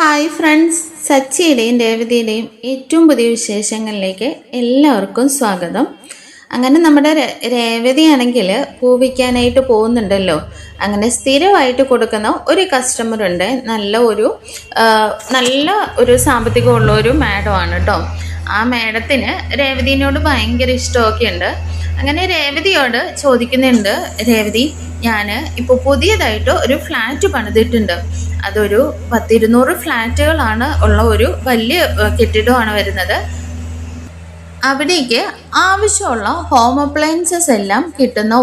Hi friends, സച്ചിയുടെയും രേവതിയുടെയും ഏറ്റവും പുതിയ വിശേഷങ്ങളിലേക്ക് എല്ലാവർക്കും സ്വാഗതം. അങ്ങനെ നമ്മുടെ രേവതിയാണെങ്കിൽ പൂവിക്കാനായിട്ട് പോകുന്നുണ്ടല്ലോ. അങ്ങനെ സ്ഥിരമായിട്ട് കൊടുക്കുന്ന ഒരു കസ്റ്റമർ ഉണ്ട്. നല്ല ഒരു സാമ്പത്തികമുള്ള ഒരു മാഡമാണ് കേട്ടോ. ആ മാഡത്തിന് രേവതിനോട് ഭയങ്കര ഇഷ്ടമൊക്കെ ഉണ്ട്. അങ്ങനെ രേവതിയോട് ചോദിക്കുന്നുണ്ട്, രേവതി, ഞാൻ ഇപ്പോൾ പുതിയതായിട്ട് ഒരു ഫ്ലാറ്റ് പണിതിട്ടുണ്ട്. അതൊരു 100-200 ഫ്ലാറ്റുകളാണ് ഉള്ള ഒരു വലിയ കെട്ടിടമാണ് വരുന്നത്. അവിടേക്ക് ആവശ്യമുള്ള ഹോം അപ്ലയൻസസ് എല്ലാം കിട്ടുന്ന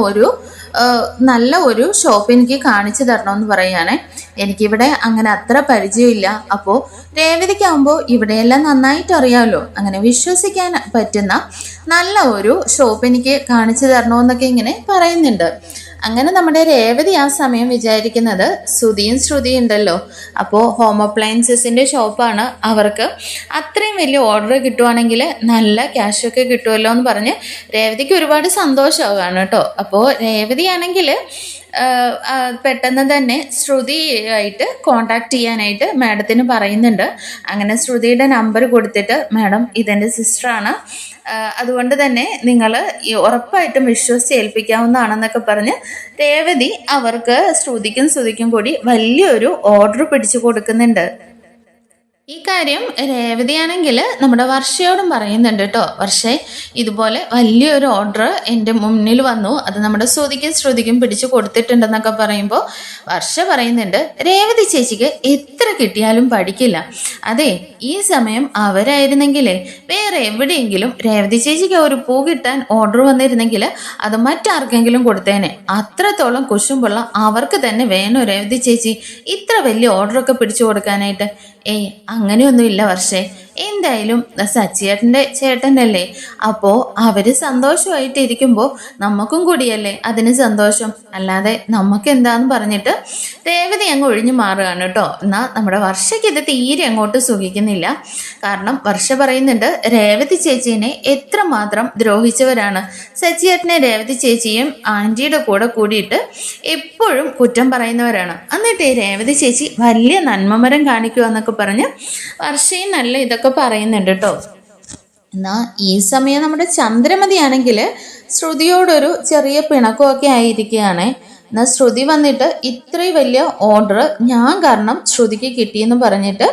നല്ല ഒരു ഷോപ്പ് എനിക്ക് കാണിച്ചു തരണമെന്ന് പറയുകയാണെ. എനിക്കിവിടെ അങ്ങനെ അത്ര പരിചയമില്ല. അപ്പോൾ രേവതിക്കാകുമ്പോൾ ഇവിടെയെല്ലാം നന്നായിട്ട് അറിയാമല്ലോ. അങ്ങനെ വിശ്വസിക്കാൻ പറ്റുന്ന നല്ല ഒരു ഷോപ്പ് എനിക്ക് കാണിച്ചു തരണമെന്നൊക്കെ ഇങ്ങനെ പറയുന്നുണ്ട്. അങ്ങനെ നമ്മുടെ രേവതി ആ സമയം വിചാരിക്കുന്നത് ശ്രുതിയും ഉണ്ടല്ലോ, അപ്പോൾ ഹോം അപ്ലയൻസസിൻ്റെ ഷോപ്പാണ്, അവർക്ക് അത്രയും വലിയ ഓർഡർ കിട്ടുവാണെങ്കിൽ നല്ല ക്യാഷൊക്കെ കിട്ടുമല്ലോ എന്ന് പറഞ്ഞ് രേവതിക്ക് ഒരുപാട് സന്തോഷമാവുകയാണ് കേട്ടോ. അപ്പോൾ രേവതിയാണെങ്കിൽ പെട്ടെന്ന് തന്നെ ശ്രുതിയായിട്ട് കോണ്ടാക്ട് ചെയ്യാനായിട്ട് മാഡത്തിന് പറയുന്നുണ്ട്. അങ്ങനെ ശ്രുതിയുടെ നമ്പർ കൊടുത്തിട്ട്, മാഡം ഇതെൻ്റെ സിസ്റ്ററാണ്, അതുകൊണ്ട് തന്നെ നിങ്ങൾ ഉറപ്പായിട്ടും വിശ്വസിച്ച് ഏൽപ്പിക്കാവുന്നതാണെന്നൊക്കെ പറഞ്ഞ് രേവതി അവർക്ക് ശ്രുതിക്കും കൂടി വലിയൊരു ഓർഡർ പിടിച്ചു കൊടുക്കുന്നുണ്ട്. ഈ കാര്യം രേവതിയാണെങ്കിൽ നമ്മുടെ വർഷയോടും പറയുന്നുണ്ട് കേട്ടോ. വർഷേ, ഇതുപോലെ വലിയൊരു ഓർഡർ എൻ്റെ മുന്നിൽ വന്നു, അത് നമ്മുടെ ശ്രുതിക്കും പിടിച്ചു കൊടുത്തിട്ടുണ്ടെന്നൊക്കെ പറയുമ്പോൾ വർഷ പറയുന്നുണ്ട്, രേവതി ചേച്ചിക്ക് എത്ര കിട്ടിയാലും പഠിക്കില്ല. അതെ, ഈ സമയം അവരായിരുന്നെങ്കിലേ വേറെ എവിടെയെങ്കിലും രേവതി ചേച്ചിക്ക് ഒരു പൂ കിട്ടാൻ ഓർഡർ വന്നിരുന്നെങ്കിൽ അത് മറ്റാർക്കെങ്കിലും കൊടുത്തേനെ. അത്രത്തോളം കുശുമ്പുള്ള അവർക്ക് തന്നെ വേണോ രേവതി ചേച്ചി ഇത്ര വലിയ ഓർഡറൊക്കെ പിടിച്ചു കൊടുക്കാനായിട്ട്? അങ്ങനെയൊന്നുമില്ല വർഷേ. എന്തായാലും സച്ചിയേട്ടൻ്റെ ചേട്ടനല്ലേ, അപ്പോൾ അവർ സന്തോഷമായിട്ട് ഇരിക്കുമ്പോൾ നമുക്കും കൂടിയല്ലേ അതിന് സന്തോഷം, അല്ലാതെ നമുക്ക് എന്താന്ന് പറഞ്ഞിട്ട് രേവതി അങ്ങ് ഒഴിഞ്ഞു മാറുകയാണ് കേട്ടോ. എന്നാൽ നമ്മുടെ വർഷയ്ക്ക് ഇത് തീരെ അങ്ങോട്ട് സുഖിക്കുന്നില്ല. കാരണം വർഷ പറയുന്നുണ്ട്, രേവതി ചേച്ചീനെ എത്രമാത്രം ദ്രോഹിച്ചവരാണ് സച്ചിയേട്ടനെ രേവതി ചേച്ചിയും ആൻറ്റിയുടെ കൂടെ കൂടിയിട്ട് എപ്പോഴും കുറ്റം പറയുന്നവരാണ്. എന്നിട്ട് രേവതി ചേച്ചി വലിയ നന്മമരം കാണിക്കുക എന്നൊക്കെ പറഞ്ഞ് വർഷയും നല്ല ഇതൊക്കെ പറയുന്നുണ്ട് കേട്ടോ. എന്നാൽ ഈ സമയം നമ്മുടെ ചന്ദ്രമതി ആണെങ്കിൽ ശ്രുതിയോടൊരു ചെറിയ പിണക്കമൊക്കെ ആയിരിക്കുകയാണ്. എന്നാൽ ശ്രുതി വന്നിട്ട് ഇത്രയും വലിയ ഓർഡർ ഞാൻ കാരണം ശ്രുതിക്ക് കിട്ടിയെന്ന് പറഞ്ഞിട്ട്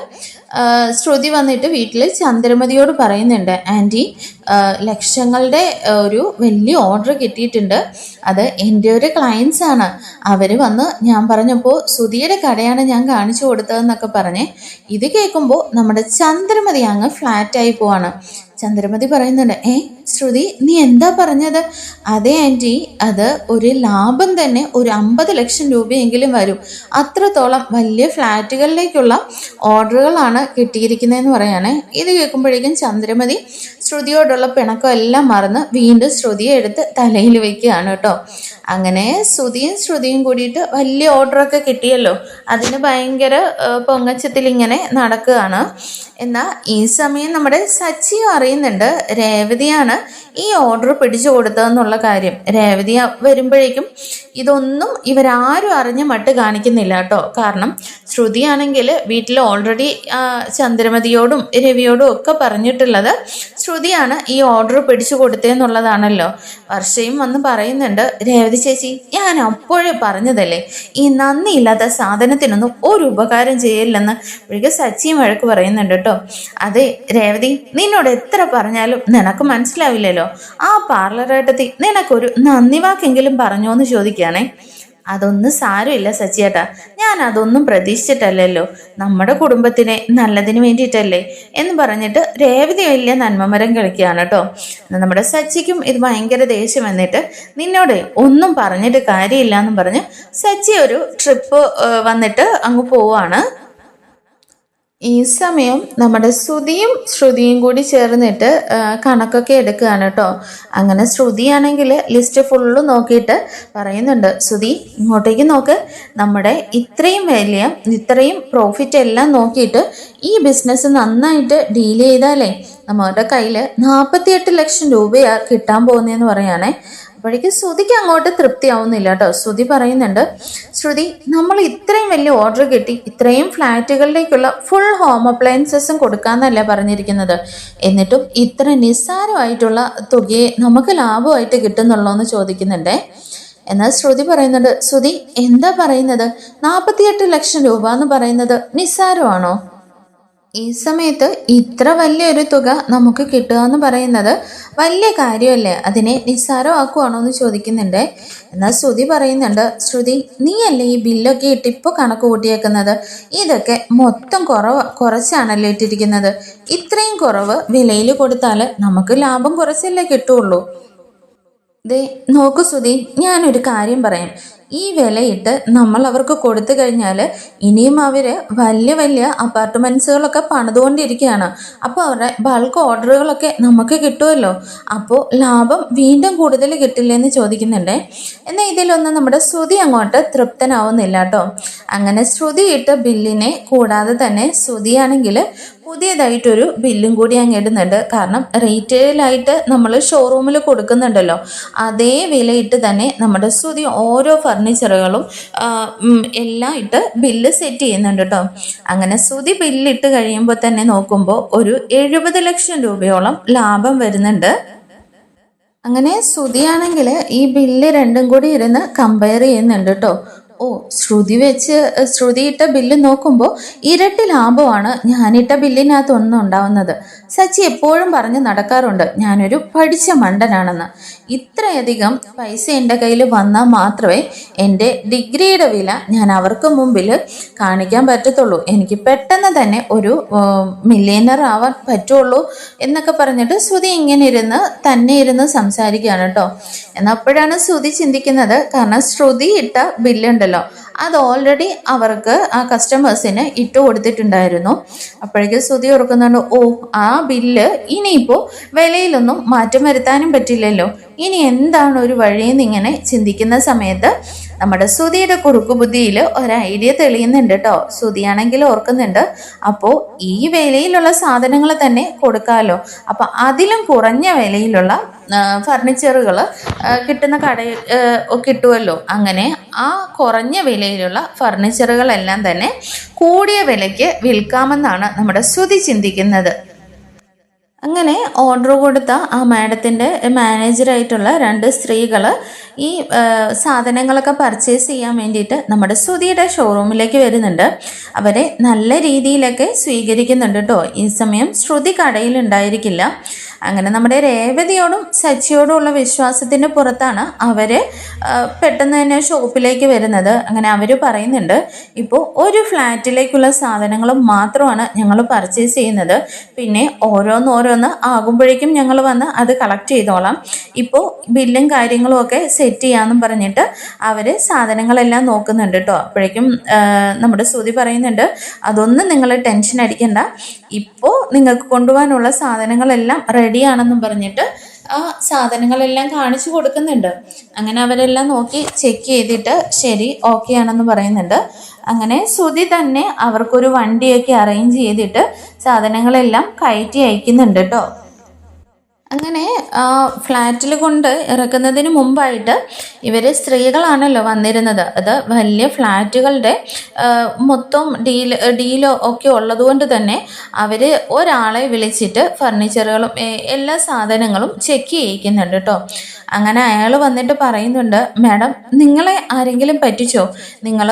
ശ്രുതി വന്നിട്ട് വീട്ടിൽ ചന്ദ്രമതിയോട് പറയുന്നുണ്ട്, ആൻറ്റി, ലക്ഷങ്ങളുടെ ഒരു വലിയ ഓർഡർ കിട്ടിയിട്ടുണ്ട്, അത് എൻ്റെ ഒരു ക്ലയൻസ് ആണ്, അവർ വന്ന് ഞാൻ പറഞ്ഞപ്പോൾ ശ്രുതിയുടെ കടയാണ് ഞാൻ കാണിച്ചു കൊടുത്തതെന്നൊക്കെ പറഞ്ഞ് ഇത് കേൾക്കുമ്പോൾ നമ്മുടെ ചന്ദ്രമതി അങ്ങ് ഫ്ലാറ്റായി പോവാണ്. ചന്ദ്രമതി പറയുന്നുണ്ട്, ശ്രുതി, നീ എന്താ പറഞ്ഞത്? അതെ ആൻറ്റി, അത് ഒരു ലാഭം തന്നെ ഒരു 50 ലക്ഷം രൂപയെങ്കിലും വരും, അത്രത്തോളം വലിയ ഫ്ലാറ്റുകളിലേക്കുള്ള ഓർഡറുകളാണ് കിട്ടിയിരിക്കുന്നതെന്ന് പറയുകയാണെ. ഇത് കേൾക്കുമ്പോഴേക്കും ചന്ദ്രമതി ശ്രുതിയോടുള്ള പിണക്കം എല്ലാം മറന്ന് വീണ്ടും ശ്രുതിയെ എടുത്ത് തലയിൽ വയ്ക്കുകയാണ് കേട്ടോ. അങ്ങനെ ശ്രുതിയും കൂടിയിട്ട് വലിയ ഓർഡറൊക്കെ കിട്ടിയല്ലോ, അതിന് ഭയങ്കര പൊങ്ങച്ചത്തിൽ ഇങ്ങനെ നടക്കുകയാണ്. എന്നാൽ ഈ സമയം നമ്മുടെ സച്ചിയും അറിയുന്നുണ്ട് രേവതിയാണ് ഈ ഓർഡർ പിടിച്ചു കൊടുത്തതെന്നുള്ള കാര്യം. രേവതി വരുമ്പോഴേക്കും ഇതൊന്നും ഇവരാരും അറിഞ്ഞ മട്ട് കാണിക്കുന്നില്ല കേട്ടോ. കാരണം ശ്രുതിയാണെങ്കിൽ വീട്ടിൽ ഓൾറെഡി ചന്ദ്രമതിയോടും രവിയോടും ഒക്കെ പറഞ്ഞിട്ടുള്ളത് ശ്രുതിയാണ് ഈ ഓർഡർ പിടിച്ചു കൊടുത്തതെന്നുള്ളതാണല്ലോ. വർഷയും വന്ന് പറയുന്നുണ്ട്, രേവതി ചേച്ചി, ഞാൻ അപ്പോഴേ പറഞ്ഞതല്ലേ ഈ നന്ദിയില്ലാത്ത സാധനത്തിനൊന്നും ഒരു ഉപകാരം ചെയ്യില്ലെന്ന്. ഒഴികെ സച്ചിയും വഴക്ക് പറയുന്നുണ്ട് കേട്ടോ. അതെ രേവതി, നിന്നോട് എത്ര പറഞ്ഞാലും നിനക്ക് മനസ്സിലാവില്ലല്ലോ. ആ പാർലറേട്ടത്തി നിനക്കൊരു നന്ദി വാക്കെങ്കിലും പറഞ്ഞോ എന്ന് ചോദിക്കുകയാണേ. അതൊന്നും സാരമില്ല സച്ചിയേട്ടാ, ഞാൻ അതൊന്നും പ്രതീക്ഷിച്ചിട്ടല്ലല്ലോ, നമ്മുടെ കുടുംബത്തിനെ നല്ലതിന് വേണ്ടിയിട്ടല്ലേ എന്ന് പറഞ്ഞിട്ട് രേവതി വലിയ നന്മമരം കളിക്കുകയാണ് കേട്ടോ. നമ്മുടെ സച്ചിക്കും ഇത് ഭയങ്കര ദേഷ്യം വന്നിട്ട്, നിന്നോട് ഒന്നും പറഞ്ഞിട്ട് കാര്യമില്ല എന്നും പറഞ്ഞ് സച്ചി ഒരു ട്രിപ്പ് വന്നിട്ട് അങ്ങ് പോവാണ്. ഈ സമയം നമ്മുടെ ശ്രുതിയും കൂടി ചേർന്നിട്ട് കണക്കൊക്കെ എടുക്കുകയാണ് കേട്ടോ. അങ്ങനെ ശ്രുതിയാണെങ്കിൽ ലിസ്റ്റ് ഫുള്ള് നോക്കിയിട്ട് പറയുന്നുണ്ട്, ശ്രുതി ഇങ്ങോട്ടേക്ക് നോക്ക്, നമ്മുടെ ഇത്രയും പ്രോഫിറ്റ് എല്ലാം നോക്കിയിട്ട് ഈ ബിസിനസ് നന്നായിട്ട് ഡീൽ ചെയ്താലേ നമ്മുടെ കയ്യിൽ 48 ലക്ഷം രൂപയാണ് കിട്ടാൻ പോകുന്നതെന്ന് പറയുകയാണേ. അപ്പോഴേക്കും ശ്രുതിക്ക് അങ്ങോട്ട് തൃപ്തിയാവുന്നില്ല കേട്ടോ. ശ്രുതി പറയുന്നുണ്ട്, ശ്രുതി, നമ്മൾ ഇത്രയും വലിയ ഓർഡർ കിട്ടി, ഇത്രയും ഫ്ലാറ്റുകളിലേക്കുള്ള ഫുൾ ഹോം അപ്ലയൻസസും കൊടുക്കാന്നല്ല പറഞ്ഞിരിക്കുന്നത്, എന്നിട്ടും ഇത്ര നിസ്സാരമായിട്ടുള്ള തുകയെ നമുക്ക് ലാഭമായിട്ട് കിട്ടുന്നുള്ളൂ എന്ന് ചോദിക്കുന്നുണ്ടേ. എന്നാൽ ശ്രുതി പറയുന്നുണ്ട്, ശ്രുതി എന്താ പറയുന്നത്, 48 ലക്ഷം രൂപ എന്ന് പറയുന്നത് നിസ്സാരമാണോ? ഈ സമയത്ത് ഇത്ര വലിയൊരു തുക നമുക്ക് കിട്ടുക എന്ന് പറയുന്നത് വലിയ കാര്യമല്ലേ, അതിനെ നിസ്സാരമാക്കുവാണോ എന്ന് ചോദിക്കുന്നുണ്ട്. എന്നാൽ ശ്രുതി പറയുന്നുണ്ട്, ശ്രുതി നീയല്ലേ ഈ ബില്ലൊക്കെ ഇട്ട് ഇപ്പോൾ കണക്ക് കൂട്ടിയേക്കുന്നത്, ഇതൊക്കെ മൊത്തം കുറച്ചാണല്ലോ ഇട്ടിരിക്കുന്നത്, ഇത്രയും കുറവ് വിലയിൽ കൊടുത്താൽ നമുക്ക് ലാഭം കുറച്ചല്ലേ കിട്ടുള്ളൂ. ദേ നോക്കൂ ശ്രുതി, ഞാനൊരു കാര്യം പറയാം, ഈ വിലയിട്ട് നമ്മൾ അവർക്ക് കൊടുത്തു കഴിഞ്ഞാൽ ഇനിയും അവർ വലിയ വലിയ അപ്പാർട്ട്മെൻറ്റ്സുകളൊക്കെ പണിതുകൊണ്ടിരിക്കുകയാണ്. അപ്പോൾ അവരുടെ ബൾക്ക് ഓർഡറുകളൊക്കെ നമുക്ക് കിട്ടുമല്ലോ, അപ്പോൾ ലാഭം വീണ്ടും കൂടുതൽ കിട്ടില്ലെന്ന് ചോദിക്കുന്നുണ്ടേ. എന്നാൽ ഇതിലൊന്നും നമ്മുടെ ശ്രുതി അങ്ങോട്ട് തൃപ്തനാവുന്നില്ല കേട്ടോ. അങ്ങനെ ശ്രുതി ഇട്ട ബില്ലിനെ കൂടാതെ തന്നെ ശ്രുതിയാണെങ്കിൽ പുതിയതായിട്ടൊരു ബില്ലും കൂടി അങ്ങ് ഇടുന്നുണ്ട്. കാരണം റീറ്റെയിലായിട്ട് നമ്മൾ ഷോറൂമിൽ കൊടുക്കുന്നുണ്ടല്ലോ, അതേ വിലയിട്ട് തന്നെ നമ്മുടെ ശ്രുതി ഓരോ ഫർണിച്ചറുകളും എല്ലാം ഇട്ട് ബില്ല് സെറ്റ് ചെയ്യുന്നുണ്ട് കേട്ടോ. അങ്ങനെ ശ്രുതി ബില്ലിട്ട് കഴിയുമ്പോൾ തന്നെ നോക്കുമ്പോൾ ഒരു 70 ലക്ഷം രൂപയോളം ലാഭം വരുന്നുണ്ട്. അങ്ങനെ ശ്രുതിയാണെങ്കിൽ ഈ ബില്ല് രണ്ടും കൂടി ഇരുന്ന് കമ്പയർ ചെയ്യുന്നുണ്ട് കേട്ടോ. ഓ, ശ്രുതിയിട്ട ബില്ല് നോക്കുമ്പോൾ ഇരട്ടി ലാഭമാണ് ഞാനിട്ട ബില്ലിനകത്തൊന്നും ഉണ്ടാവുന്നത്. സച്ചി എപ്പോഴും പറഞ്ഞ് നടക്കാറുണ്ട് ഞാനൊരു പഠിച്ച മണ്ടനാണെന്ന്. ഇത്രയധികം പൈസ എൻ്റെ കയ്യിൽ വന്നാൽ മാത്രമേ എൻ്റെ ഡിഗ്രിയുടെ വില ഞാൻ അവർക്ക് മുമ്പിൽ കാണിക്കാൻ പറ്റത്തുള്ളൂ, എനിക്ക് പെട്ടെന്ന് തന്നെ ഒരു മില്ലിയനർ ആവാൻ പറ്റുള്ളൂ എന്നൊക്കെ പറഞ്ഞിട്ട് ശ്രുതി ഇങ്ങനെ ഇരുന്ന് സംസാരിക്കുകയാണ് കേട്ടോ. എന്നാൽ അപ്പോഴാണ് ശ്രുതി ചിന്തിക്കുന്നത്, കാരണം ശ്രുതി ഇട്ട ബില്ലുണ്ടല്ലോ അത് ഓൾറെഡി അവർക്ക് ആ കസ്റ്റമേഴ്സിന് ഇട്ട് കൊടുത്തിട്ടുണ്ടായിരുന്നു. അപ്പോഴേക്കും ശ്രുതി ഓർക്കുന്നുണ്ട്, ഓ ആ ബില്ല് ഇനിയിപ്പോൾ വിലയിലൊന്നും മാറ്റം വരുത്താനും പറ്റില്ലല്ലോ, ഇനി എന്താണ് ഒരു വഴിയെന്ന് ഇങ്ങനെ ചിന്തിക്കുന്ന സമയത്ത് നമ്മുടെ ശ്രുതിയുടെ കുറുക്കു ബുദ്ധിയിൽ ഒരു ഐഡിയ തെളിയുന്നുണ്ട് കേട്ടോ. ശ്രുതിയാണെങ്കിൽ ഓർക്കുന്നുണ്ട്, അപ്പോൾ ഈ വിലയിലുള്ള സാധനങ്ങൾ തന്നെ കൊടുക്കാമല്ലോ, അപ്പം അതിലും കുറഞ്ഞ വിലയിലുള്ള ഫർണിച്ചറുകൾ കിട്ടുന്ന കടയിൽ കിട്ടുമല്ലോ. അങ്ങനെ ആ കുറഞ്ഞ വിലയിലുള്ള ഫർണിച്ചറുകളെല്ലാം തന്നെ കൂടിയ വിലയ്ക്ക് വിൽക്കാമെന്നാണ് നമ്മുടെ ശ്രുതി ചിന്തിക്കുന്നത്. അങ്ങനെ ഓർഡർ കൊടുത്ത ആ മാഡത്തിൻ്റെ മാനേജറായിട്ടുള്ള 2 സ്ത്രീകൾ ഈ സാധനങ്ങളൊക്കെ പർച്ചേസ് ചെയ്യാൻ വേണ്ടിയിട്ട് നമ്മുടെ ശ്രുതിയുടെ ഷോറൂമിലേക്ക് വരുന്നുണ്ട്. അവരെ നല്ല രീതിയിലൊക്കെ സ്വീകരിക്കുന്നുണ്ട് കേട്ടോ. ഈ സമയം ശ്രുതി കടയിലുണ്ടായിരിക്കില്ല. അങ്ങനെ നമ്മുടെ രേവതിയോടും സച്ചിയോടും ഉള്ള വിശ്വാസത്തിൻ്റെ പുറത്താണ് അവർ പെട്ടെന്ന് തന്നെ ഷോപ്പിലേക്ക് വരുന്നത്. അങ്ങനെ അവർ പറയുന്നുണ്ട്, ഇപ്പോൾ ഒരു ഫ്ലാറ്റിലേക്കുള്ള സാധനങ്ങൾ മാത്രമാണ് ഞങ്ങൾ പർച്ചേസ് ചെയ്യുന്നത്, പിന്നെ ഓരോന്ന് ആകുമ്പോഴേക്കും ഞങ്ങൾ വന്ന് അത് കളക്ട് ചെയ്തോളാം, ഇപ്പോൾ ബില്ലും കാര്യങ്ങളും ഒക്കെ സെറ്റ് ചെയ്യാമെന്നും പറഞ്ഞിട്ട് അവർ സാധനങ്ങളെല്ലാം നോക്കുന്നുണ്ട് കേട്ടോ. അപ്പോഴേക്കും നമ്മുടെ ശ്രുതി പറയുന്നുണ്ട്, അതൊന്നും നിങ്ങൾ ടെൻഷൻ അടിക്കണ്ട, ഇപ്പോൾ നിങ്ങൾക്ക് കൊണ്ടുപോകാനുള്ള സാധനങ്ങളെല്ലാം റെഡിയാണെന്നും പറഞ്ഞിട്ട് ആ സാധനങ്ങളെല്ലാം കാണിച്ചു കൊടുക്കുന്നുണ്ട്. അങ്ങനെ അവരെല്ലാം നോക്കി ചെക്ക് ചെയ്തിട്ട് ശരി ഓക്കെ ആണെന്ന് പറയുന്നുണ്ട്. അങ്ങനെ ശ്രുതി തന്നെ അവർക്കൊരു വണ്ടിയൊക്കെ അറേഞ്ച് ചെയ്തിട്ട് സാധനങ്ങളെല്ലാം കയറ്റി അയക്കുന്നുണ്ട് കേട്ടോ. അങ്ങനെ ഫ്ലാറ്റിൽ കൊണ്ട് ഇറക്കുന്നതിന് മുമ്പായിട്ട് ഇവർ സ്ത്രീകളാണല്ലോ വന്നിരുന്നത്. അത് വലിയ ഫ്ലാറ്റുകളുടെ മൊത്തം ഡീലോ ഒക്കെ ഉള്ളതുകൊണ്ട് തന്നെ അവർ ഒരാളെ വിളിച്ചിട്ട് ഫർണിച്ചറുകളും എല്ലാ സാധനങ്ങളും ചെക്ക് ചെയ്യിക്കുന്നുണ്ട് കേട്ടോ. അങ്ങനെ അയാൾ വന്നിട്ട് പറയുന്നുണ്ട്, മാഡം നിങ്ങളെ ആരെങ്കിലും പറ്റിച്ചോ, നിങ്ങൾ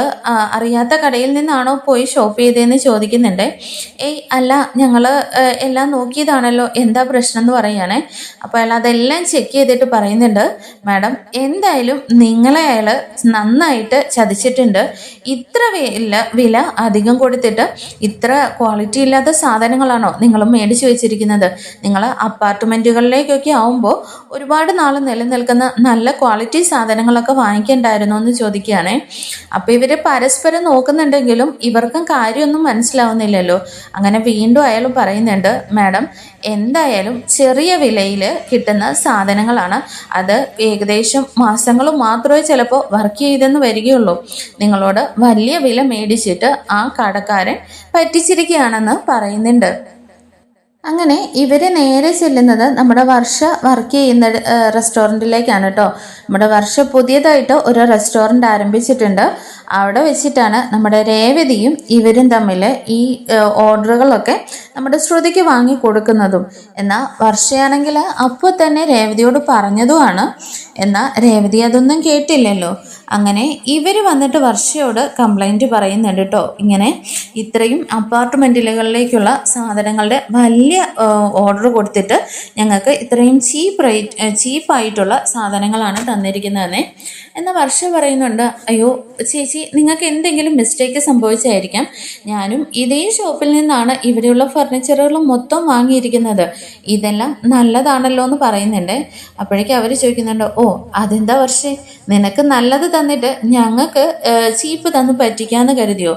അറിയാത്ത കടയിൽ നിന്നാണോ പോയി ഷോപ്പ് ചെയ്തതെന്ന് ചോദിക്കുന്നുണ്ട്. ഏയ് അല്ല, ഞങ്ങൾ എല്ലാം നോക്കിയതാണല്ലോ, എന്താ പ്രശ്നം എന്ന് പറയുകയാണേ. അപ്പോൾ അയാൾ അതെല്ലാം ചെക്ക് ചെയ്തിട്ട് പറയുന്നുണ്ട്, മാഡം എന്തായാലും നിങ്ങളെ അയാൾ നന്നായിട്ട് ചതിച്ചിട്ടുണ്ട്, ഇത്ര വില അധികം കൊടുത്തിട്ട് ഇത്ര ക്വാളിറ്റി ഇല്ലാത്ത സാധനങ്ങളാണോ നിങ്ങൾ മേടിച്ച് വെച്ചിരിക്കുന്നത്? നിങ്ങൾ അപ്പാർട്ട്മെൻറ്റുകളിലേക്കൊക്കെ ആവുമ്പോൾ ഒരുപാട് നാൾ നിൽക്കുന്ന നല്ല ക്വാളിറ്റി സാധനങ്ങളൊക്കെ വാങ്ങിക്കണ്ടായിരുന്നു എന്ന് ചോദിക്കുകയാണേ. അപ്പോൾ ഇവർ പരസ്പരം നോക്കുന്നുണ്ടെങ്കിലും ഇവർക്കും കാര്യമൊന്നും മനസ്സിലാവുന്നില്ലല്ലോ. അങ്ങനെ വീണ്ടും അയാൾ പറയുന്നുണ്ട്, മാഡം എന്തായാലും ചെറിയ വിലയിൽ കിട്ടുന്ന സാധനങ്ങളാണ്, അത് ഏകദേശം മാസങ്ങൾ മാത്രമേ ചിലപ്പോൾ വർക്ക് ചെയ്തെന്ന് വരികയുള്ളൂ, നിങ്ങളോട് വലിയ വില മേടിച്ചിട്ട് ആ കടക്കാരൻ പറ്റിച്ചിരിക്കുകയാണെന്ന് പറയുന്നുണ്ട്. അങ്ങനെ ഇവർ നേരെ ചെല്ലുന്നത് നമ്മുടെ വർഷ വർക്ക് ചെയ്യുന്ന റെസ്റ്റോറൻറ്റിലേക്കാണ് കേട്ടോ. നമ്മുടെ വർഷ പുതിയതായിട്ട് ഒരു റെസ്റ്റോറൻറ്റ് ആരംഭിച്ചിട്ടുണ്ട്. അവിടെ വെച്ചിട്ടാണ് നമ്മുടെ രേവതിയും ഇവരും തമ്മിൽ ഈ ഓർഡറുകളൊക്കെ നമ്മുടെ ശ്രുതിക്ക് വാങ്ങി കൊടുക്കുന്നതും. എന്നാൽ വർഷയാണെങ്കിൽ അപ്പോൾ തന്നെ രേവതിയോട് പറഞ്ഞതുമാണ്. എന്നാൽ രേവതി അതൊന്നും കേട്ടില്ലല്ലോ. അങ്ങനെ ഇവർ വന്നിട്ട് വർഷയോട് കംപ്ലൈൻറ്റ് പറയുന്നുണ്ട് കേട്ടോ. ഇങ്ങനെ ഇത്രയും അപ്പാർട്ട്മെൻറ്റുകളിലേക്കുള്ള സാധനങ്ങളുടെ വലിയ ഓർഡർ കൊടുത്തിട്ട് ഞങ്ങൾക്ക് ഇത്രയും ചീപ്പായിട്ടുള്ള സാധനങ്ങളാണ് തന്നിരിക്കുന്നതെന്നേ. എന്നാൽ വർഷ പറയുന്നുണ്ട്, അയ്യോ ചേച്ചി, നിങ്ങൾക്ക് എന്തെങ്കിലും മിസ്റ്റേക്ക് സംഭവിച്ചായിരിക്കാം. ഞാനും ഇതേ ഷോപ്പിൽ നിന്നാണ് ഇവിടെയുള്ള ഫർണിച്ചറുകൾ മൊത്തം വാങ്ങിയിരിക്കുന്നത്. ഇതെല്ലാം നല്ലതാണല്ലോ എന്ന് പറയുന്നുണ്ട്. അപ്പോഴേക്കും അവർ ചോദിക്കുന്നുണ്ട്, ഓ അതെന്താ വർഷേ, നിനക്ക് നല്ലത് തന്നിട്ട് ഞങ്ങൾക്ക് ചീപ്പ് തന്ന് പറ്റിക്കാന്ന് കരുതിയോ?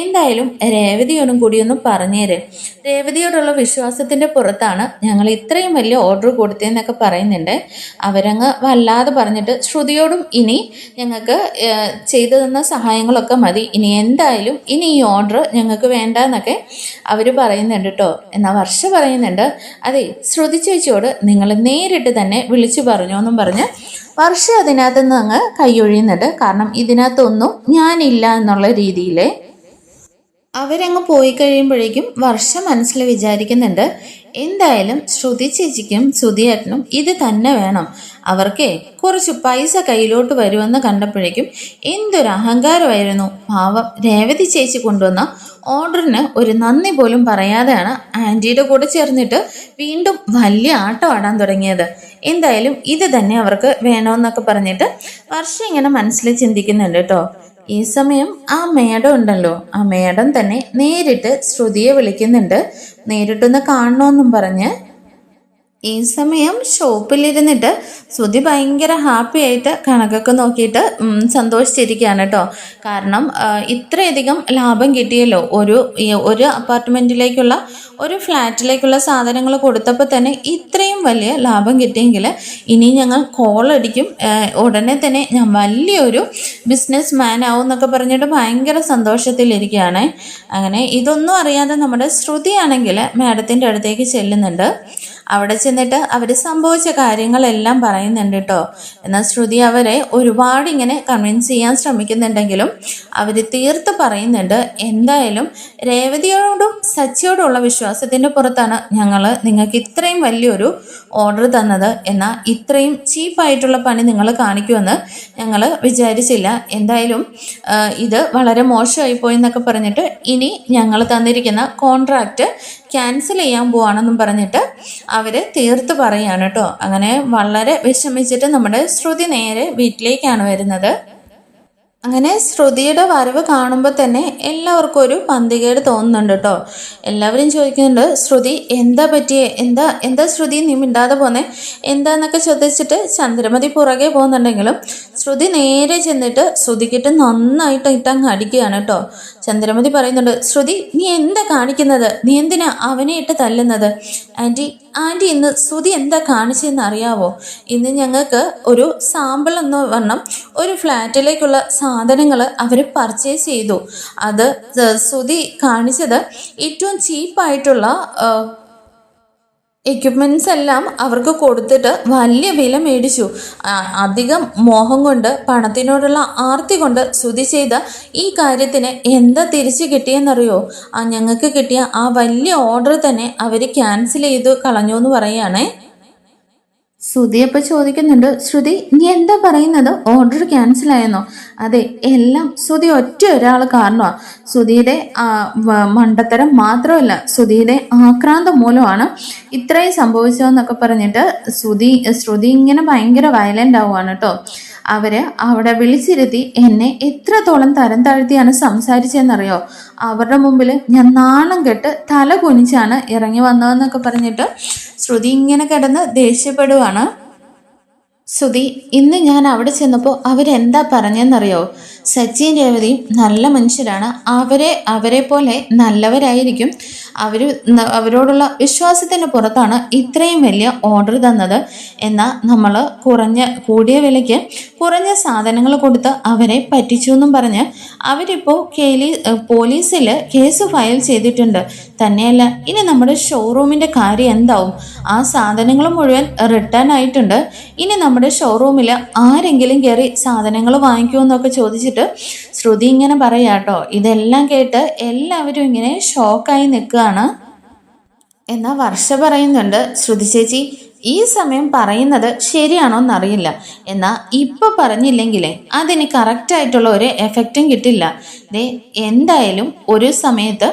എന്തായാലും രേവതിയോടും കൂടിയൊന്നും പറഞ്ഞേര്. രേവതിയോടുള്ള വിശ്വാസത്തിൻ്റെ പുറത്താണ് ഞങ്ങൾ ഇത്രയും വലിയ ഓർഡർ കൊടുത്തതെന്നൊക്കെ പറയുന്നുണ്ട്. അവരങ്ങ് വല്ലാതെ പറഞ്ഞിട്ട് ശ്രുതിയോടും ഇനി ഞങ്ങൾക്ക് ചെയ്തു തന്ന സഹായങ്ങളൊക്കെ മതി, ഇനി എന്തായാലും ഇനി ഈ ഓർഡർ ഞങ്ങൾക്ക് വേണ്ട എന്നൊക്കെ അവർ പറയുന്നുണ്ട് കേട്ടോ. എന്നാൽ വർഷ പറയുന്നുണ്ട്, അതെ ശ്രുതി ചേച്ചിയോട് നിങ്ങൾ നേരിട്ട് തന്നെ വിളിച്ചു പറഞ്ഞു എന്നും പറഞ്ഞ് വർഷ അതിനകത്ത് നിന്ന് അങ്ങ് കൈയൊഴിയുന്നുണ്ട്. കാരണം ഇതിനകത്തൊന്നും ഞാനില്ല എന്നുള്ള രീതിയിൽ അവരങ്ങ് പോയി കഴിയുമ്പോഴേക്കും വർഷ മനസ്സിൽ വിചാരിക്കുന്നുണ്ട്, എന്തായാലും ശ്രുതി ചേച്ചിക്കും ശ്രുതിയേട്ടനും ഇത് തന്നെ വേണം. അവർക്കേ കുറച്ച് പൈസ കയ്യിലോട്ട് വരുമെന്ന് കണ്ടപ്പോഴേക്കും എന്തൊരു അഹങ്കാരമായിരുന്നു. പാവം രേവതി ചേച്ചി കൊണ്ടുവന്ന ഓർഡറിന് ഒരു നന്ദി പോലും പറയാതെയാണ് ആൻറ്റിയുടെ കൂടെ ചേർന്നിട്ട് വീണ്ടും വലിയ ആട്ടം ആടാൻ തുടങ്ങിയത്. എന്തായാലും ഇത് തന്നെ അവർക്ക് വേണമെന്നൊക്കെ പറഞ്ഞിട്ട് വർഷം ഇങ്ങനെ മനസ്സിൽ ചിന്തിക്കുന്നുണ്ട് കേട്ടോ. ഈ സമയം ആ മേഡം ഉണ്ടല്ലോ, ആ മേഡം തന്നെ നേരിട്ട് ശ്രുതിയെ വിളിക്കുന്നുണ്ട്, നേരിട്ടൊന്ന് കാണണമെന്നും പറഞ്ഞ്. ഈ സമയം ഷോപ്പിലിരുന്നിട്ട് ശ്രുതി ഭയങ്കര ഹാപ്പി ആയിട്ട് കണക്കൊക്കെ നോക്കിയിട്ട് സന്തോഷിച്ചിരിക്കുകയാണ് കേട്ടോ. കാരണം ഇത്രയധികം ലാഭം കിട്ടിയല്ലോ. ഒരു അപ്പാർട്ട്മെൻറ്റിലേക്കുള്ള ഒരു ഫ്ലാറ്റിലേക്കുള്ള സാധനങ്ങൾ കൊടുത്തപ്പോൾ തന്നെ ഇത്രയും വലിയ ലാഭം കിട്ടിയെങ്കിൽ ഇനി ഞങ്ങൾ കോൾ അടിക്കും, ഉടനെ തന്നെ ഞാൻ വലിയൊരു ബിസിനസ് മാൻ ആവും എന്നൊക്കെ പറഞ്ഞിട്ട് ഭയങ്കര സന്തോഷത്തിലിരിക്കുകയാണ്. അങ്ങനെ ഇതൊന്നും അറിയാതെ നമ്മുടെ ശ്രുതിയാണെങ്കിൽ മാഡത്തിൻ്റെ അടുത്തേക്ക് ചെല്ലുന്നുണ്ട്. അവിടെ ചെന്നിട്ട് അവർ സംഭവിച്ച കാര്യങ്ങളെല്ലാം പറയുന്നുണ്ട് കേട്ടോ. എന്നാൽ ശ്രുതി അവരെ ഒരുപാട് ഇങ്ങനെ കൺവിൻസ് ചെയ്യാൻ ശ്രമിക്കുന്നുണ്ടെങ്കിലും അവർ തീർത്ത് പറയുന്നുണ്ട്, എന്തായാലും രേവതിയോടും സച്ചിയോടുള്ള വിശ്വാസത്തിൻ്റെ പുറത്താണ് ഞങ്ങൾ നിങ്ങൾക്ക് ഇത്രയും വലിയൊരു ഓർഡർ തന്നത്. എന്നാൽ ഇത്രയും ചീപ്പായിട്ടുള്ള പണി നിങ്ങൾ കാണിക്കുമെന്ന് ഞങ്ങൾ വിചാരിച്ചില്ല. എന്തായാലും ഇത് വളരെ മോശമായിപ്പോയി എന്നൊക്കെ പറഞ്ഞിട്ട് ഇനി ഞങ്ങൾ തന്നിരിക്കുന്ന കോൺട്രാക്റ്റ് ക്യാൻസൽ ചെയ്യാൻ പോവാണെന്നും പറഞ്ഞിട്ട് അവർ തീർത്ത് പറയുകയാണ് കേട്ടോ. അങ്ങനെ വളരെ വിഷമിച്ചിട്ട് നമ്മുടെ ശ്രുതി നേരെ വീട്ടിലേക്കാണ് വരുന്നത്. അങ്ങനെ ശ്രുതിയുടെ വരവ് കാണുമ്പോൾ തന്നെ എല്ലാവർക്കും ഒരു പന്തികേട് തോന്നുന്നുണ്ട് കേട്ടോ. എല്ലാവരും ചോദിക്കുന്നുണ്ട്, ശ്രുതി എന്താ പറ്റിയേ, എന്താ ശ്രുതി നീ മിണ്ടാതെ പോന്നേ, എന്താന്നൊക്കെ ചോദിച്ചിട്ട് ചന്ദ്രമതി പുറകെ പോകുന്നുണ്ടെങ്കിലും ശ്രുതി നേരെ ചെന്നിട്ട് ശ്രുതിക്കിട്ട് നന്നായിട്ട് ഇട്ടങ്ങ് അടിക്കുകയാണ് കേട്ടോ. ചന്ദ്രമതി പറയുന്നുണ്ട്, ശ്രുതി നീ എന്താ കാണിക്കുന്നത്, നീ എന്തിനാ അവനെ ഇട്ട് തല്ലുന്നത്? ആൻറ്റി ഇന്ന് ശ്രുതി എന്താ കാണിച്ചതെന്ന് അറിയാവോ? ഇന്ന് ഞങ്ങൾക്ക് ഒരു സാമ്പിൾ എന്ന് പറഞ്ഞാൽ ഒരു ഫ്ലാറ്റിലേക്കുള്ള സാധനങ്ങൾ അവർ പർച്ചേസ് ചെയ്തു. അത് ശ്രുതി കാണിച്ചത് ഏറ്റവും ചീപ്പായിട്ടുള്ള എക്യുപ്മെൻറ്റ്സ് എല്ലാം അവർക്ക് കൊടുത്തിട്ട് വലിയ വില മേടിച്ചു. അധികം മോഹം കൊണ്ട്, പണത്തിനോടുള്ള ആർത്തി കൊണ്ട് ശ്രുതി ചെയ്ത ഈ കാര്യത്തിന് എന്താ തിരിച്ചു കിട്ടിയെന്നറിയോ? ഞങ്ങൾക്ക് കിട്ടിയ ആ വലിയ ഓർഡർ തന്നെ അവർ ക്യാൻസൽ ചെയ്തു കളഞ്ഞു എന്ന് പറയുകയാണേ. ശ്രുതി അപ്പോൾ ചോദിക്കുന്നുണ്ട്, ശ്രുതി നീ എന്താ പറയുന്നത്, ഓർഡർ ക്യാൻസൽ ആയെന്നോ? അതെ, എല്ലാം ശ്രുതി ഒറ്റ ഒരാൾ കാരണമാണ്. ശ്രുതിയുടെ മണ്ടത്തരം മാത്രമല്ല, ശ്രുതിയുടെ ആക്രാന്തം മൂലമാണ് ഇത്രയും സംഭവിച്ചതെന്നൊക്കെ പറഞ്ഞിട്ട് ശ്രുതി ഇങ്ങനെ ഭയങ്കര വയലൻ്റ് ആവുകയാണ് കേട്ടോ. അവിടെ വിളിച്ചിരുത്തി എന്നെ എത്രത്തോളം തരം താഴ്ത്തിയാണ് സംസാരിച്ചതെന്നറിയോ? അവരുടെ മുമ്പിൽ ഞാൻ നാണം കെട്ട് തല കുനിച്ചാണ് ഇറങ്ങി വന്നതെന്നൊക്കെ പറഞ്ഞിട്ട് ശ്രുതി ഇങ്ങനെ കിടന്ന് ദേഷ്യപ്പെടുവാണ്. ശ്രുതി, ഇന്ന് ഞാൻ അവിടെ ചെന്നപ്പോൾ അവരെന്താ പറഞ്ഞെന്നറിയോ? സച്ചിൻ രേവതിയും നല്ല മനുഷ്യരാണ്. അവരെ പോലെ നല്ലവരായിരിക്കും. അവരോടുള്ള വിശ്വാസത്തിന് പുറത്താണ് ഇത്രയും വലിയ ഓർഡർ തന്നത്. എന്നാൽ നമ്മൾ കൂടിയ വിലയ്ക്ക് കുറഞ്ഞ സാധനങ്ങൾ കൊടുത്ത് അവരെ പറ്റിച്ചു എന്നും പറഞ്ഞ് അവരിപ്പോൾ പോലീസിൽ കേസ് ഫയൽ ചെയ്തിട്ടുണ്ട്. തന്നെയല്ല, ഇനി നമ്മുടെ ഷോറൂമിൻ്റെ കാര്യം എന്താവും? ആ സാധനങ്ങൾ മുഴുവൻ റിട്ടേൺ ആയിട്ടുണ്ട്. ഇനി നമ്മുടെ ഷോറൂമിൽ ആരെങ്കിലും കയറി സാധനങ്ങൾ വാങ്ങിക്കുമെന്നൊക്കെ ചോദിച്ചിട്ട് ശ്രുതി ഇങ്ങനെ പറയാട്ടോ. ഇതെല്ലാം കേട്ട് എല്ലാവരും ഇങ്ങനെ ഷോക്കായി നിൽക്കുകയാണ്. എന്നാൽ വർഷ പറയുന്നുണ്ട്, ശ്രുതി ചേച്ചി ഈ സമയം പറയുന്നത് ശരിയാണോ എന്നറിയില്ല, എന്നാൽ ഇപ്പം പറഞ്ഞില്ലെങ്കിലേ അതിന് കറക്റ്റായിട്ടുള്ള ഒരു എഫക്റ്റും കിട്ടില്ല. എന്തായാലും ഒരു സമയത്ത്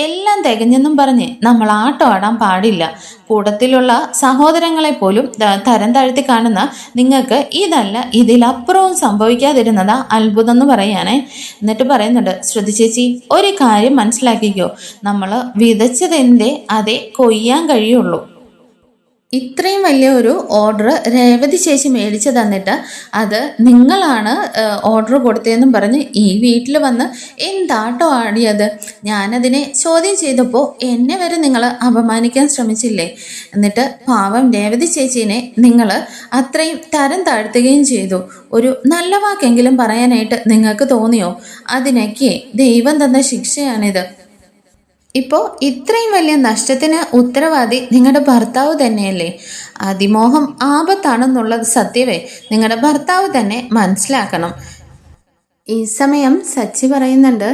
എല്ലാം തികഞ്ഞെന്നും പറഞ്ഞ് നമ്മൾ ആട്ടം ആടാൻ പാടില്ല. കൂട്ടത്തിലുള്ള സഹോദരങ്ങളെ പോലും തരം താഴ്ത്തി കാണുന്ന നിങ്ങൾക്ക് ഇതല്ല ഇതിലപ്പുറവും സംഭവിക്കാതിരുന്നതാ അത്ഭുതം എന്ന് പറയാനേ. എന്നിട്ട് പറയുന്നുണ്ട്, ശ്രുതി ചേച്ചി ഒരു കാര്യം മനസ്സിലാക്കിക്കോ, നമ്മൾ വിതച്ചതിൻ്റെ അതേ കൊയ്യാൻ കഴിയുള്ളൂ. ഇത്രയും വലിയ ഒരു ഓർഡർ രേവതി ചേച്ചി മേടിച്ച് തന്നിട്ട് അത് നിങ്ങളാണ് ഓർഡർ കൊടുത്തതെന്നും പറഞ്ഞ് ഈ വീട്ടിൽ വന്ന് എന്താട്ടോ ആടിയത്? ഞാനതിനെ ചോദ്യം ചെയ്തപ്പോൾ എന്നെ വരെ നിങ്ങൾ അപമാനിക്കാൻ ശ്രമിച്ചില്ലേ? എന്നിട്ട് പാവം രേവതി ചേച്ചീനെ നിങ്ങൾ അത്രയും തരം താഴ്ത്തുകയും ചെയ്തു. ഒരു നല്ല വാക്കെങ്കിലും പറയാനായിട്ട് നിങ്ങൾക്ക് തോന്നിയോ? അതിനൊക്കെ ദൈവം തന്ന ശിക്ഷയാണിത്. ഇപ്പോൾ ഇത്രയും വലിയ നഷ്ടത്തിന് ഉത്തരവാദി നിങ്ങളുടെ ഭർത്താവ് തന്നെയല്ലേ? അതിമോഹം ആപത്താണെന്നുള്ളത് സത്യമേ നിങ്ങളുടെ ഭർത്താവ് തന്നെ മനസ്സിലാക്കണം. ഈ സമയം സച്ചി പറയുന്നുണ്ട്,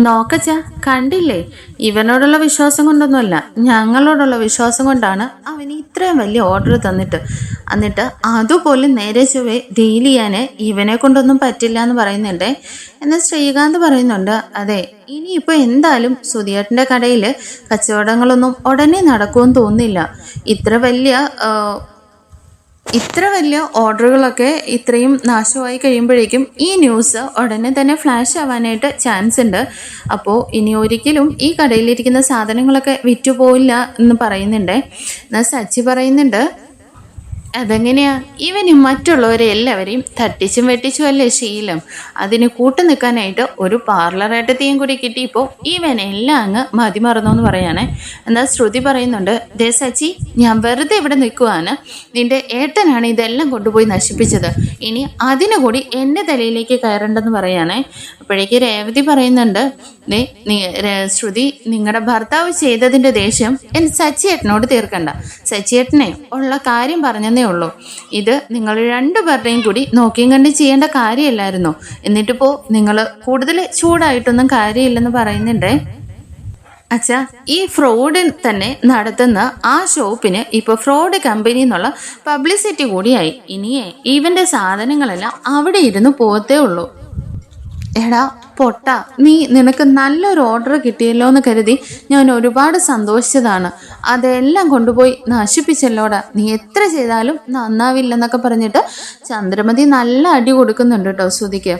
നോക്കച്ച കണ്ടില്ലേ, ഇവനോടുള്ള വിശ്വാസം കൊണ്ടൊന്നുമല്ല, ഞങ്ങളോടുള്ള വിശ്വാസം കൊണ്ടാണ് അവന് ഇത്രയും വലിയ ഓർഡർ എന്നിട്ട് അതുപോലെ നേരെ ചൊവ്വേ ഡീൽ ചെയ്യാൻ ഇവനെ കൊണ്ടൊന്നും പറ്റില്ല എന്ന് പറയുന്നുണ്ട്. എന്നാൽ ശ്രീകാന്ത് പറയുന്നുണ്ട്, അതെ ഇനിയിപ്പോൾ എന്തായാലും സുധിയേട്ടൻ്റെ കടയിൽ കച്ചവടങ്ങളൊന്നും ഉടനെ നടക്കുമെന്ന് തോന്നുന്നില്ല. ഇത്ര വലിയ ഓർഡറുകളൊക്കെ ഇത്രയും നാശമായി കഴിയുമ്പോഴേക്കും ഈ ന്യൂസ് ഉടനെ തന്നെ ഫ്ലാഷ് ആവാനായിട്ട് ചാൻസ് ഉണ്ട്. അപ്പോൾ ഇനി ഒരിക്കലും ഈ കടയിലിരിക്കുന്ന സാധനങ്ങളൊക്കെ വിറ്റുപോയില്ല എന്ന് പറയുന്നുണ്ട്. എന്നാൽ സച്ചി പറയുന്നുണ്ട്, അതെങ്ങനെയാ? ഇവന് മറ്റുള്ളവരെ എല്ലാവരെയും തട്ടിച്ചും വെട്ടിച്ചും അല്ലേ ശീലം. അതിന് കൂട്ടു നിൽക്കാനായിട്ട് ഒരു പാർലറേട്ടത്തെയും കൂടി കിട്ടിയപ്പോൾ ഇവനെല്ലാം അങ്ങ് മതിമറന്നു എന്ന് പറയാനേ. എന്നാൽ ശ്രുതി പറയുന്നുണ്ട്, ദേ സച്ചി, ഞാൻ വെറുതെ ഇവിടെ നിൽക്കുവാണ്. നിന്റെ ഏട്ടനാണ് ഇതെല്ലാം കൊണ്ടുപോയി നശിപ്പിച്ചത്. ഇനി അതിനു കൂടി എൻ്റെ തലയിലേക്ക് കയറണ്ടെന്ന് പറയാനേ. അപ്പോഴേക്ക് രേവതി പറയുന്നുണ്ട്, ശ്രുതി, നിങ്ങളുടെ ഭർത്താവ് ചെയ്തതിൻ്റെ ദേഷ്യം സച്ചിയേട്ടനോട് തീർക്കണ്ട. സച്ചിയേട്ടനെ ഉള്ള കാര്യം പറഞ്ഞതേ ഉള്ളൂ. ഇത് നിങ്ങൾ രണ്ടുപേരുടെയും കൂടി നോക്കിയും കണ്ട് ചെയ്യേണ്ട കാര്യമല്ലായിരുന്നോ? എന്നിട്ടിപ്പോൾ നിങ്ങൾ കൂടുതൽ ചൂടായിട്ടൊന്നും കാര്യമില്ലെന്ന് പറയുന്നുണ്ടേ. അച്ഛാ, ഈ ഫ്രോഡ് തന്നെ നടത്തുന്ന ആ ഷോപ്പിന് ഇപ്പോൾ ഫ്രോഡ് കമ്പനി എന്നുള്ള പബ്ലിസിറ്റി കൂടിയായി. ഇനിയേ ഇവൻ്റെ സാധനങ്ങളെല്ലാം അവിടെ ഇരുന്ന് പോകത്തേ ഉള്ളൂ. എടാ പൊട്ട, നിനക്ക് നല്ലൊരു ഓർഡർ കിട്ടിയല്ലോ എന്ന് കരുതി ഞാൻ ഒരുപാട് സന്തോഷിച്ചതാണ്. അതെല്ലാം കൊണ്ടുപോയി നശിപ്പിച്ചല്ലോടാ. നീ എത്ര ചെയ്താലും നന്നാവില്ലെന്നൊക്കെ പറഞ്ഞിട്ട് ചന്ദ്രമതി നല്ല അടി കൊടുക്കുന്നുണ്ട് കേട്ടോ ശ്രുതിക്ക്.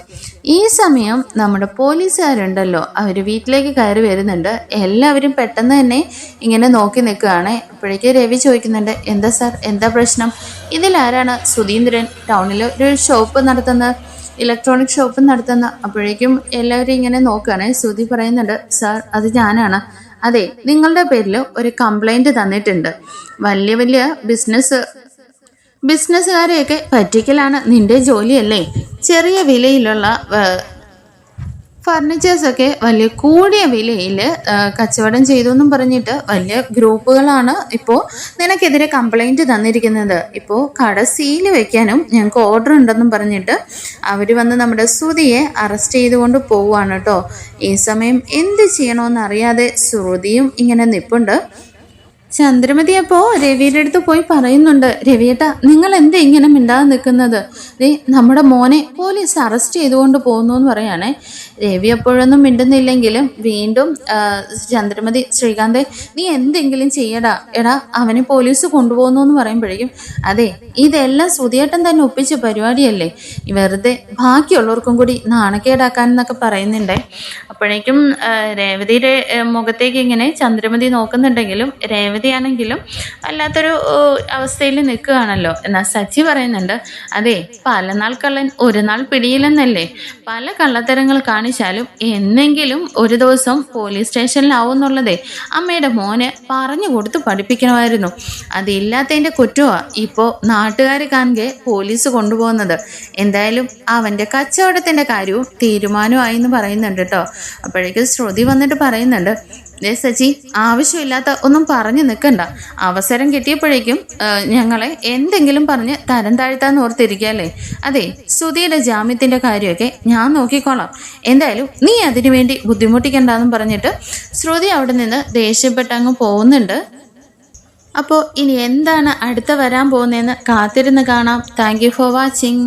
ഈ സമയം നമ്മുടെ പോലീസുകാരുണ്ടല്ലോ, അവർ വീട്ടിലേക്ക് കയറി വരുന്നുണ്ട്. എല്ലാവരും പെട്ടെന്ന് തന്നെ ഇങ്ങനെ നോക്കി നിൽക്കുകയാണ്. അപ്പോഴേക്ക് രവി ചോദിക്കുന്നുണ്ട്, എന്താ സാർ, എന്താ പ്രശ്നം? ഇതിലാരാണ് സുധീന്ദ്രൻ ടൗണിൽ ഒരു ഷോപ്പ് നടത്തുന്നത്, ഇലക്ട്രോണിക് ഷോപ്പ് നടത്തുന്ന? അപ്പോഴേക്കും എല്ലാവരും ഇങ്ങനെ നോക്കുകയാണ്. ശ്രുതി പറയുന്നുണ്ട്, സാർ അത് ഞാനാണ്. അതെ, നിങ്ങളുടെ പേരിൽ ഒരു കംപ്ലൈൻറ്റ് തന്നിട്ടുണ്ട്. വലിയ വലിയ ബിസിനസ്സുകാരെയൊക്കെ പറ്റിക്കലാണ് നിന്റെ ജോലിയല്ലേ? ചെറിയ വിലയിലുള്ള ഫർണിച്ചേഴ്സൊക്കെ വലിയ കൂടിയ വിലയിൽ കച്ചവടം ചെയ്തു എന്നും പറഞ്ഞിട്ട് വലിയ ഗ്രൂപ്പുകളാണ് ഇപ്പോൾ നിനക്കെതിരെ കംപ്ലൈൻറ്റ് തന്നിരിക്കുന്നത്. ഇപ്പോൾ കട സീൽ വെക്കാനും ഞങ്ങൾക്ക് ഓർഡർ ഉണ്ടെന്നും പറഞ്ഞിട്ട് അവർ വന്ന് നമ്മുടെ ശ്രുതിയെ അറസ്റ്റ് ചെയ്തുകൊണ്ട് പോവുകയാണ് കേട്ടോ. ഈ സമയം എന്ത് ചെയ്യണമെന്നറിയാതെ ശ്രുതിയും ഇങ്ങനെ നിൽപ്പുണ്ട്. ചന്ദ്രമതി അപ്പോൾ രവിയുടെ അടുത്ത് പോയി പറയുന്നുണ്ട്, രവിയേട്ടാ നിങ്ങൾ എന്താ ഇങ്ങനെ മിണ്ടാതെ നിൽക്കുന്നത്? നമ്മുടെ മോനെ പോലീസ് അറസ്റ്റ് ചെയ്തുകൊണ്ട് പോകുന്നു എന്ന് പറയുകയാണേ. രവി അപ്പോഴൊന്നും മിണ്ടുന്നില്ലെങ്കിലും വീണ്ടും ചന്ദ്രമതി, ശ്രീകാന്തെ നീ എന്തെങ്കിലും ചെയ്യടാ, എടാ അവനെ പോലീസ് കൊണ്ടുപോകുന്നു എന്ന് പറയുമ്പോഴേക്കും, അതെ ഇതെല്ലാം സുധിയേട്ടൻ തന്നെ ഒപ്പിച്ച പരിപാടിയല്ലേ, വെറുതെ ബാക്കിയുള്ളവർക്കും കൂടി നാണക്കേടാക്കാൻ എന്നൊക്കെ പറയുന്നുണ്ടേ. അപ്പോഴേക്കും രേവതിയുടെ മുഖത്തേക്ക് ഇങ്ങനെ ചന്ദ്രമതി നോക്കുന്നുണ്ടെങ്കിലും രേവതി രേവതിയാണെങ്കിലും വല്ലാത്തൊരു അവസ്ഥയിൽ നിൽക്കുകയാണല്ലോ. എന്നാൽ സച്ചി പറയുന്നുണ്ട്, അതെ, പല നാൾ കള്ളൻ ഒരു നാൾ പിടിയിലെന്നല്ലേ. പല കള്ളത്തരങ്ങൾ കാണിച്ചാലും എന്നെങ്കിലും ഒരു ദിവസം പോലീസ് സ്റ്റേഷനിലാവും എന്നുള്ളതേ അമ്മയുടെ മോനെ പറഞ്ഞു കൊടുത്ത് പഠിപ്പിക്കണമായിരുന്നു. അതില്ലാത്തതിൻ്റെ കുറ്റമാണ് ഇപ്പോൾ നാട്ടുകാർ കാണുകെ പോലീസ് കൊണ്ടുപോകുന്നത്. എന്തായാലും അവൻ്റെ കച്ചവടത്തിൻ്റെ കാര്യവും തീരുമാനമായി എന്ന് പറയുന്നുണ്ട് കേട്ടോ. അപ്പോഴേക്കും ശ്രുതി വന്നിട്ട് പറയുന്നുണ്ട്, സച്ചി, ആവശ്യമില്ലാത്ത ഒന്നും പറഞ്ഞു നിൽക്കണ്ട. അവസരം കിട്ടിയപ്പോഴേക്കും ഞങ്ങളെ എന്തെങ്കിലും പറഞ്ഞ് തരം താഴ്ത്താന്ന് ഓർത്തിരിക്കുകയല്ലേ. അതെ, ശ്രുതിയുടെ ജാമ്യത്തിൻ്റെ കാര്യമൊക്കെ ഞാൻ നോക്കിക്കോളാം. എന്തായാലും നീ അതിനു വേണ്ടി ബുദ്ധിമുട്ടിക്കണ്ടെന്നും പറഞ്ഞിട്ട് ശ്രുതി അവിടെ നിന്ന് ദേഷ്യപ്പെട്ട് അങ്ങ് പോകുന്നുണ്ട്. അപ്പോൾ ഇനി എന്താണ് അടുത്ത വരാൻ പോകുന്നതെന്ന് കാത്തിരുന്ന് കാണാം. Thank you for watching.